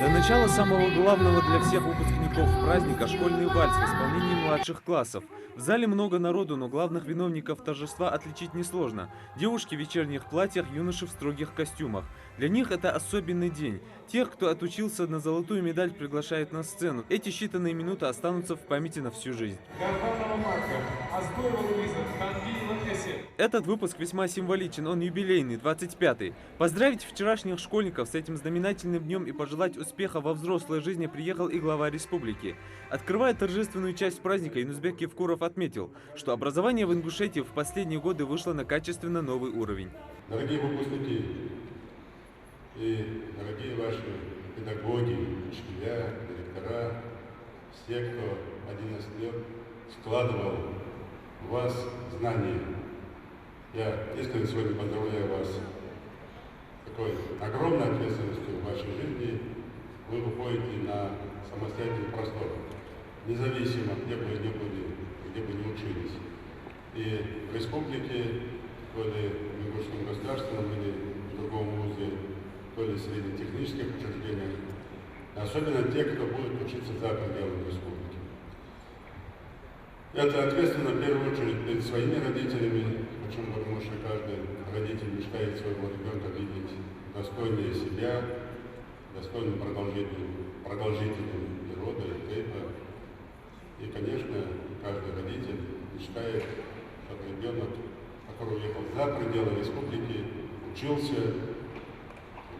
До начала самого главного для всех выпускников праздника — школьный вальс в исполнении младших классов. В зале много народу, но главных виновников торжества отличить несложно. Девушки в вечерних платьях, юноши в строгих костюмах. Для них это особенный день. Тех, кто отучился на золотую медаль, приглашают на сцену. Эти считанные минуты останутся в памяти на всю жизнь. Этот выпуск весьма символичен, он юбилейный, 25-й. Поздравить вчерашних школьников с этим знаменательным днем и пожелать успеха во взрослой жизни приехал и глава республики. Открывая торжественную часть праздника, Юнусбек Евкуров отметил, что образование в Ингушетии в последние годы вышло на качественно новый уровень. Дорогие выпускники и дорогие ваши педагоги, учителя, директора, все, кто 11 лет вкладывал в вас знания. Я искренне сегодня поздравляю вас с такой огромной ответственностью в вашей жизни. Вы выходите на самостоятельный простор, независимо, где бы вы ни были, где бы ни учились. И в республике, то ли в Ингушском государственном, или в другом вузе, то ли среди технических учреждений, особенно те, кто будет учиться за пределами республики. Это ответственно в первую очередь перед своими родителями. Почему? Потому что каждый родитель мечтает своего ребенка видеть достойнее себя, достойным продолжителем рода и тейпа. И, конечно, каждый родитель мечтает, чтобы ребенок, который уехал за пределы республики, учился,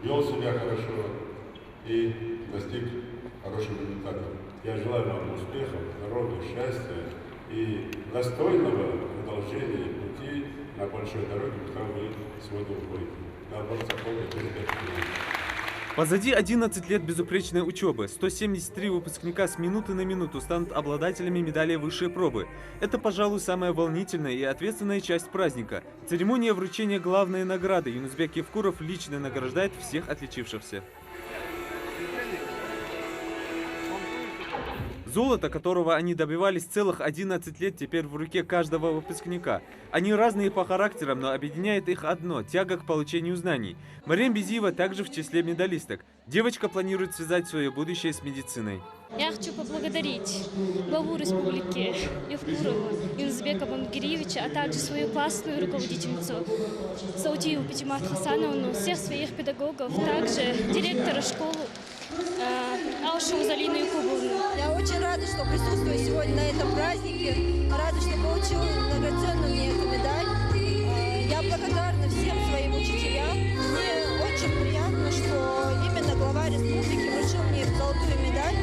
вел себя хорошо и достиг хороших результатов. Я желаю вам успехов, здоровья, счастья и достойного продолжения пути на большой дороге, куда вы сегодня уходите. Позади 11 лет безупречной учебы. 173 выпускника с минуты на минуту станут обладателями медалей высшей пробы. Это, пожалуй, самая волнительная и ответственная часть праздника. Церемония вручения главной награды. Юнусбек Евкуров лично награждает всех отличившихся. Золото, которого они добивались целых 11 лет, теперь в руке каждого выпускника. Они разные по характерам, но объединяет их одно – тяга к получению знаний. Марем Безиева также в числе медалисток. Девочка планирует связать свое будущее с медициной. Я хочу поблагодарить главу республики Евкурова Юнусбека Бамгириевича, а также свою классную руководительницу Саудию Патимат Хасановну, всех своих педагогов, также директора школы Алшу Залину Якубовну. Я очень рада, что присутствую сегодня на этом празднике, рада, что получила драгоценную мне эту медаль. Я благодарна всем своим учителям. Мне очень приятно, что именно глава республики вручил мне золотую медаль.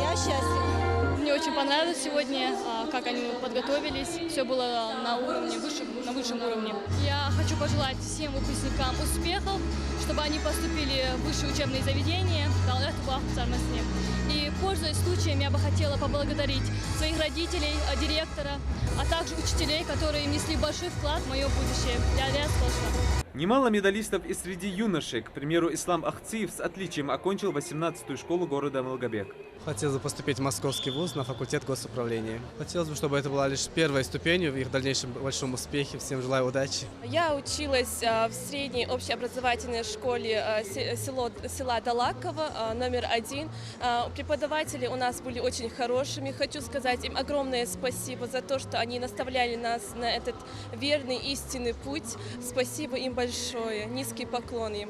Я счастлива. Мне очень понравилось сегодня, как они подготовились. Все было на высшем уровне. Я хочу пожелать всем выпускникам успехов, чтобы они поступили в высшие учебные заведения. И, пользуясь случаем, я бы хотела поблагодарить своих родителей, директора, а также учителей, которые внесли большой вклад в мое будущее. Немало медалистов и среди юношей. К примеру, Ислам Ахциев с отличием окончил 18-ю школу города Мылгобек. Хотелось бы поступить в Московский вуз на факультет госуправления. Хотелось бы, чтобы это была лишь первой ступенью в их дальнейшем большом успехе. Всем желаю удачи. Я училась в средней общеобразовательной школе села Далаково, номер 1. Преподаватели у нас были очень хорошими. Хочу сказать им огромное спасибо за то, что они наставляли нас на этот верный истинный путь. Спасибо им большое. Низкий поклон им.